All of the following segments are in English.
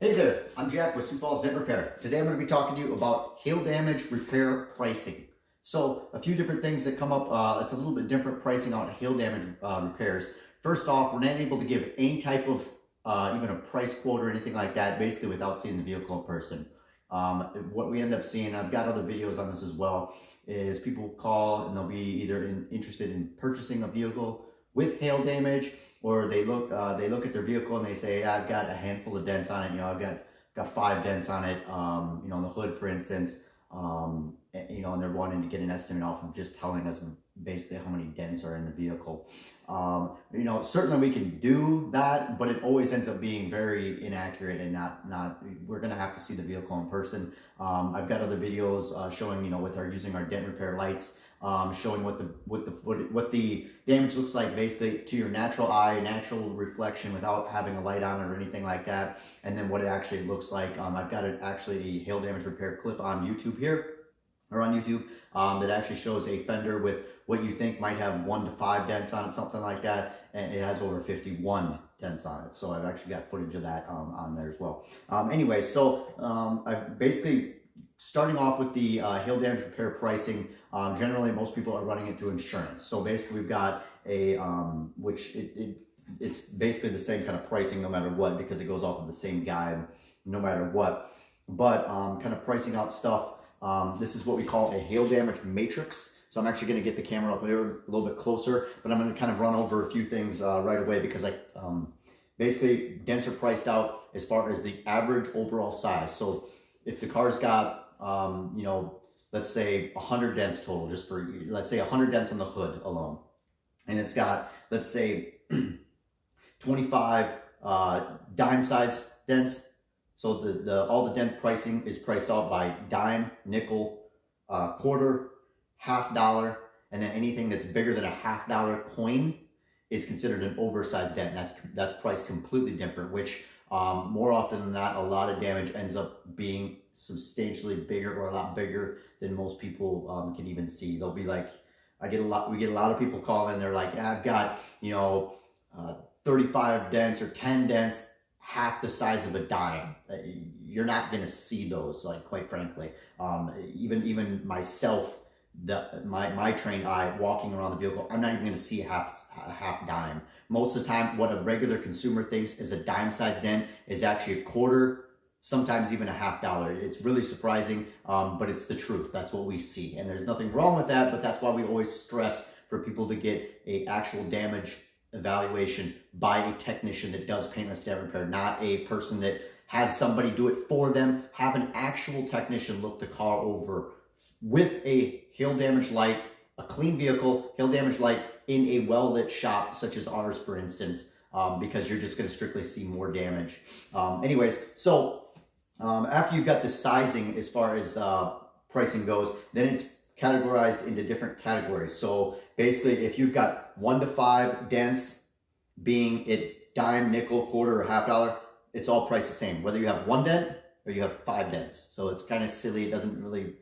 Hey there, I'm Jack with Sioux Dent Repair. Today I'm going to be talking to you about hail damage repair pricing. So a few different things that come up, it's a little bit different pricing on hail damage repairs. First off, we're not able to give any type of even a price quote or anything like that, basically without seeing the vehicle in person. What we end up seeing, I've got other videos on this as well, is people call and they'll be either interested in purchasing a vehicle with hail damage, or they look at their vehicle and they say, yeah, I've got a handful of dents on it. You know, I've got 5 dents on it. You know, on the hood, for instance. You know, and they're wanting to get an estimate off of just telling us basically how many dents are in the vehicle. You know, certainly we can do that, but it always ends up being very inaccurate and not. We're gonna have to see the vehicle in person. I've got other videos showing, you know, using our dent repair lights. Showing what the damage looks like basically to your natural eye, natural reflection without having a light on it or anything like that, and then what it actually looks like. I've got actually a hail damage repair clip on YouTube here, or on YouTube, that actually shows a fender with what you think might have 1 to 5 dents on it, something like that, and it has over 51 dents on it. So I've actually got footage of that on there as well. Anyway, so I've basically starting off with the hail damage repair pricing. Generally, most people are running it through insurance. So basically, we've got a it's basically the same kind of pricing no matter what, because it goes off of the same guide no matter what. But kind of pricing out stuff. This is what we call a hail damage matrix. So I'm actually going to get the camera up here a little bit closer, but I'm going to kind of run over a few things right away, because basically dents are priced out as far as the average overall size. So if the car's got you know, let's say 100 dents total, just for, let's say 100 dents on the hood alone, and it's got, let's say 25 dime size dents. So all the dent pricing is priced out by dime, nickel, quarter, $50, and then anything that's bigger than a $50 coin is considered an oversized dent. And that's priced completely different, which more often than not, a lot of damage ends up being substantially bigger, or a lot bigger than most people can even see. They'll be like, we get a lot of people calling in. They're like, I've got, you know, 35 dents or 10 dents, half the size of a dime. You're not gonna see those, like, quite frankly. Even myself, my trained eye walking around the vehicle, I'm not even going to see a half dime. Most of the time, what a regular consumer thinks is a dime-sized dent is actually a quarter, sometimes even a $50. It's really surprising, but it's the truth. That's what we see, and there's nothing wrong with that. But that's why we always stress for people to get a actual damage evaluation by a technician that does paintless dent repair, not a person that has somebody do it for them. Have an actual technician look the car over with a hail damage light, a clean vehicle, hail damage light in a well-lit shop such as ours, for instance, because you're just going to strictly see more damage. Anyways, so after you've got the sizing as far as pricing goes, then it's categorized into different categories. So basically, if you've got 1 to 5 dents, being it dime, nickel, quarter, or $50, it's all priced the same, whether you have 1 dent or you have 5 dents. So it's kind of silly. It doesn't really,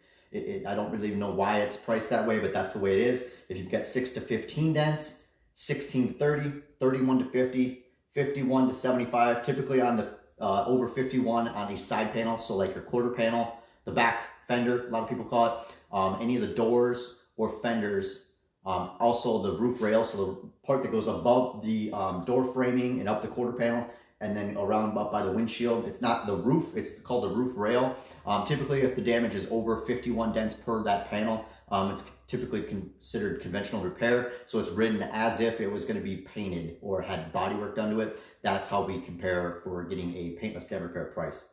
I don't really know why it's priced that way, but that's the way it is. If you've got 6 to 15 dents, 16 to 30, 31 to 50, 51 to 75, typically on the over 51 on a side panel, so like your quarter panel, the back fender, a lot of people call it, any of the doors or fenders, also the roof rail, so the part that goes above the door framing and up the quarter panel, and then around up by the windshield. It's not the roof, it's called the roof rail. Typically, if the damage is over 51 dents per that panel, it's typically considered conventional repair. So it's written as if it was going to be painted or had bodywork done to it. That's how we compare for getting a paintless dent repair price.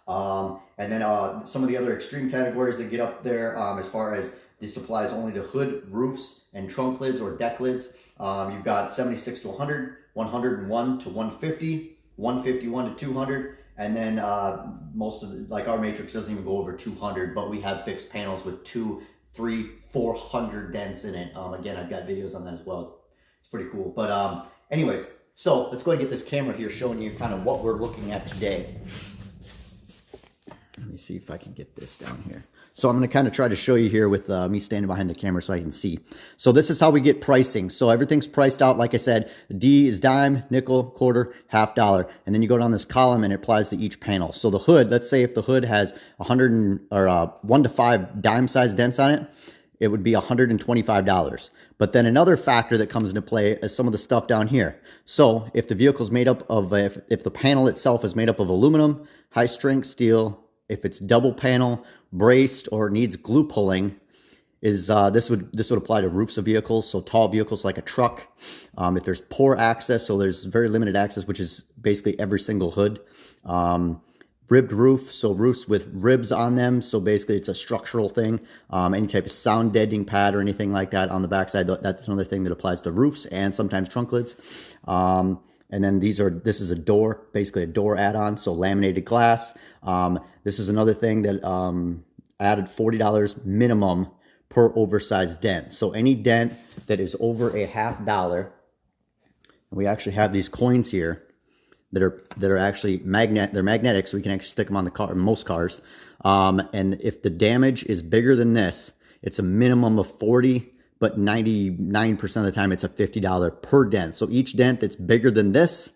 And then some of the other extreme categories that get up there, as far as this applies only to hood, roofs, and trunk lids or deck lids. You've got 76 to 100, 101 to 150, 151 to 200, and then most of like our matrix doesn't even go over 200, but we have fixed panels with 200, 300, 400 dents in it. Again, I've got videos on that as well. It's pretty cool. But anyways, so let's go ahead and get this camera here showing you kind of what we're looking at today. Let me see if I can get this down here. So I'm going to kind of try to show you here with me standing behind the camera so I can see. So this is how we get pricing. So everything's priced out. Like I said, D is dime, nickel, quarter, half dollar. And then you go down this column and it applies to each panel. So the hood, let's say if the hood has 1 to 5 dime size dents on it, it would be $125. But then another factor that comes into play is some of the stuff down here. So if the vehicle's made up of, if the panel itself is made up of aluminum, high strength steel, if it's double panel, braced, or needs glue pulling, is this would apply to roofs of vehicles, so tall vehicles like a truck. If there's poor access, so there's very limited access, which is basically every single hood. Ribbed roof, so roofs with ribs on them, so basically it's a structural thing. Any type of sound deadening pad or anything like that on the backside, that's another thing that applies to roofs and sometimes trunk lids. And then this is a door, basically a door add-on, so laminated glass. This is another thing that added $40 minimum per oversized dent. So any dent that is over a $50, we actually have these coins here that are actually they're magnetic, so we can actually stick them on the car, most cars. And if the damage is bigger than this, it's a minimum of 40, but 99% of the time it's a $50 per dent. So each dent that's bigger than this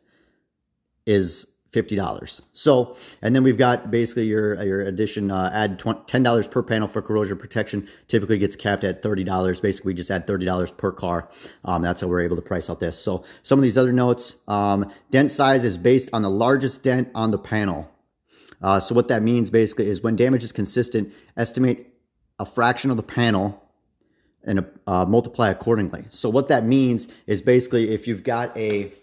is $50. So, and then we've got basically your addition, add $10 per panel for corrosion protection. Typically gets capped at $30. Basically, we just add $30 per car. That's how we're able to price out this. So some of these other notes, dent size is based on the largest dent on the panel. So what that means basically is when damage is consistent, estimate a fraction of the panel and multiply accordingly. So what that means is basically if you've got like,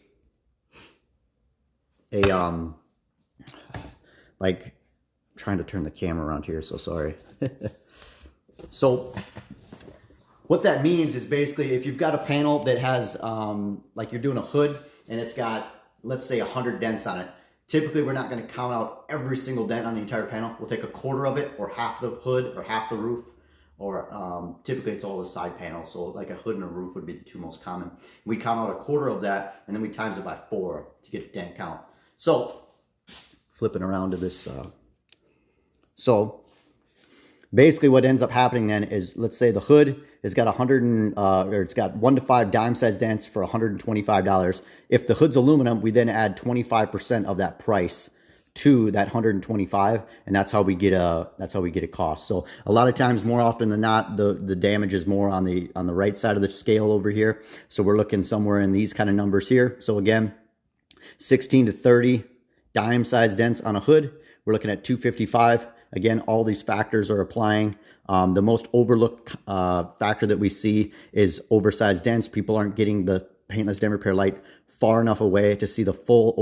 I'm trying to turn the camera around here, so sorry. So what that means is basically if you've got a panel that has, like you're doing a hood and it's got, let's say 100 dents on it. Typically, we're not going to count out every single dent on the entire panel. We'll take a quarter of it or half the hood or half the roof, or typically it's all the side panels. So like a hood and a roof would be the two most common. We count out a quarter of that and then we times it by 4 to get a dent count. So flipping around to this. So basically what ends up happening then is, let's say the hood has got it's got 1 to 5 dime size dents for $125. If the hood's aluminum, we then add 25% of that price to that $125, and that's how we get a cost. So a lot of times, more often than not, the damage is more on the right side of the scale over here. So we're looking somewhere in these kind of numbers here. So again, 16 to 30 dime size dents on a hood, we're looking at $255. Again, all these factors are applying. The most overlooked factor that we see is oversized dents. People aren't getting the paintless dent repair light far enough away to see the full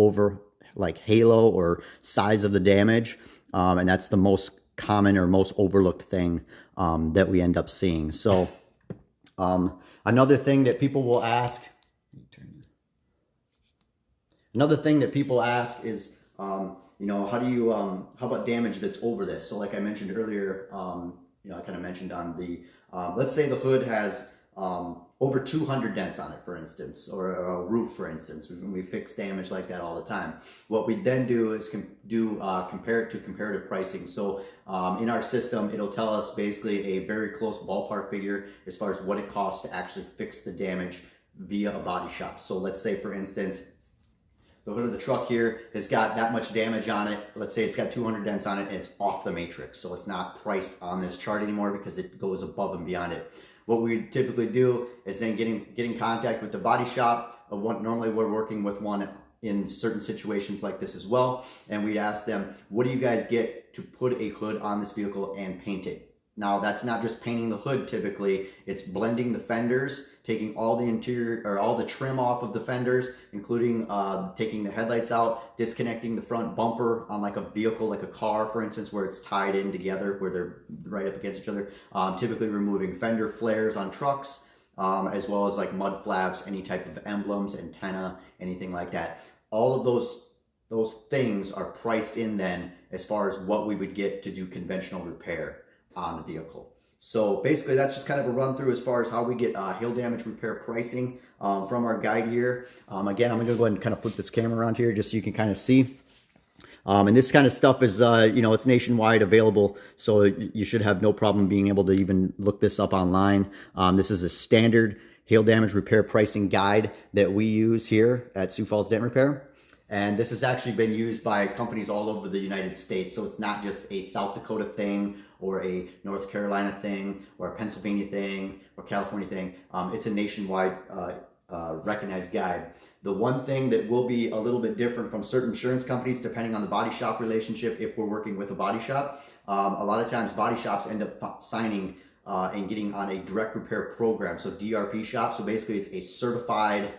halo or size of the damage. And that's the most common or most overlooked thing that we end up seeing. So another thing that people will ask, is, how about damage that's over this? So like I mentioned earlier, I kind of mentioned on the, let's say the hood has over 200 dents on it, for instance, or a roof, for instance. We fix damage like that all the time. What we then do is compare it to comparative pricing. So in our system, it'll tell us basically a very close ballpark figure as far as what it costs to actually fix the damage via a body shop. So let's say, for instance, the hood of the truck here has got that much damage on it. Let's say it's got 200 dents on it and it's off the matrix. So it's not priced on this chart anymore because it goes above and beyond it. What we typically do is then get in contact with the body shop. Normally we're working with one in certain situations like this as well. And we'd ask them, what do you guys get to put a hood on this vehicle and paint it? Now, that's not just painting the hood typically, it's blending the fenders, taking all the interior or all the trim off of the fenders, including taking the headlights out, disconnecting the front bumper on like a vehicle, like a car, for instance, where it's tied in together, where they're right up against each other. Typically removing fender flares on trucks, as well as like mud flaps, any type of emblems, antenna, anything like that. All of those things are priced in then as far as what we would get to do conventional repair on the vehicle. So basically that's just kind of a run through as far as how we get hail damage repair pricing from our guide here. Again, I'm gonna go ahead and kind of flip this camera around here just so you can kind of see. And this kind of stuff is, you know, it's nationwide available, so you should have no problem being able to even look this up online. This is a standard hail damage repair pricing guide that we use here at Sioux Falls Dent Repair. And this has actually been used by companies all over the United States. So it's not just a South Dakota thing or a North Carolina thing or a Pennsylvania thing or California thing. It's a nationwide recognized guide. The one thing that will be a little bit different from certain insurance companies, depending on the body shop relationship, if we're working with a body shop, a lot of times body shops end up signing and getting on a direct repair program. So DRP shop, so basically it's a certified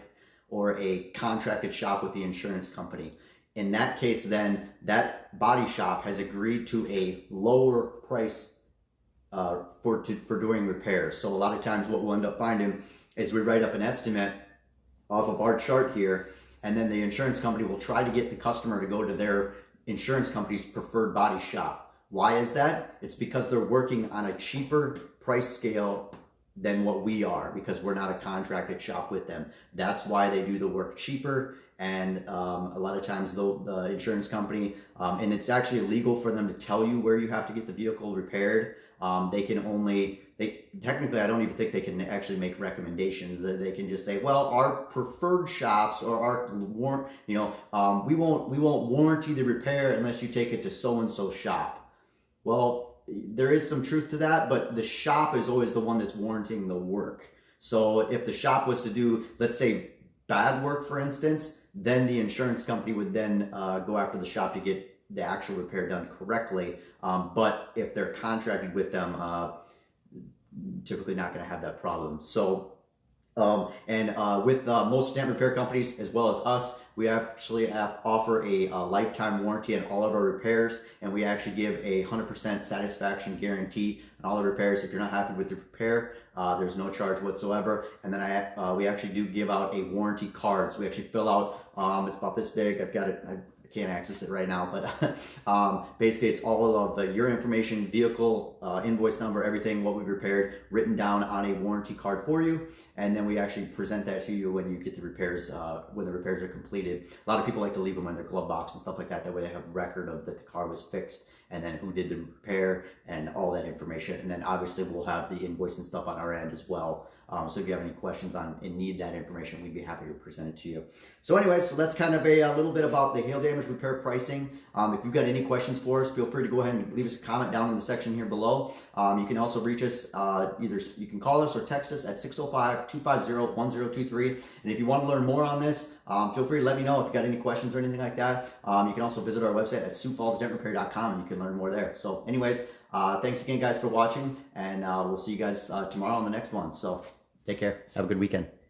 or a contracted shop with the insurance company. In that case, then that body shop has agreed to a lower price for doing repairs. So a lot of times what we'll end up finding is we write up an estimate off of our chart here, and then the insurance company will try to get the customer to go to their insurance company's preferred body shop. Why is that? It's because they're working on a cheaper price scale than what we are, because we're not a contracted shop with them. That's why they do the work cheaper. And a lot of times the insurance company, and it's actually illegal for them to tell you where you have to get the vehicle repaired. Technically, I don't even think they can actually make recommendations. They can just say, well, our preferred shops or our we won't warranty the repair unless you take it to so-and-so shop. Well, there is some truth to that, but the shop is always the one that's warranting the work. So if the shop was to do, let's say, bad work, for instance, then the insurance company would then go after the shop to get the actual repair done correctly. But if they're contracted with them, typically not going to have that problem. So, with most dent repair companies, as well as us, we actually offer a lifetime warranty on all of our repairs, and we actually give a 100% satisfaction guarantee on all the repairs. If you're not happy with the repair, there's no charge whatsoever. And then we actually do give out a warranty card. So we actually fill out, it's about this big. I've got it. I can't access it right now, but basically it's all of your information, vehicle, invoice number, everything, what we've repaired, written down on a warranty card for you. And then we actually present that to you when you get the repairs, when the repairs are completed. A lot of people like to leave them in their glove box and stuff like that. That way they have a record of that the car was fixed and then who did the repair and all that information. And then obviously we'll have the invoice and stuff on our end as well. So if you have any questions on and need that information, we'd be happy to present it to you. So anyways, so that's kind of a little bit about the hail damage repair pricing. If you've got any questions for us, feel free to go ahead and leave us a comment down in the section here below. You can also reach us, either you can call us or text us at 605-250-1023. And if you want to learn more on this, feel free to let me know if you've got any questions or anything like that. You can also visit our website at SiouxFallsDentRepair.com and you can learn more there. So anyways, thanks again guys for watching, and we'll see you guys tomorrow on the next one. So take care. Have a good weekend.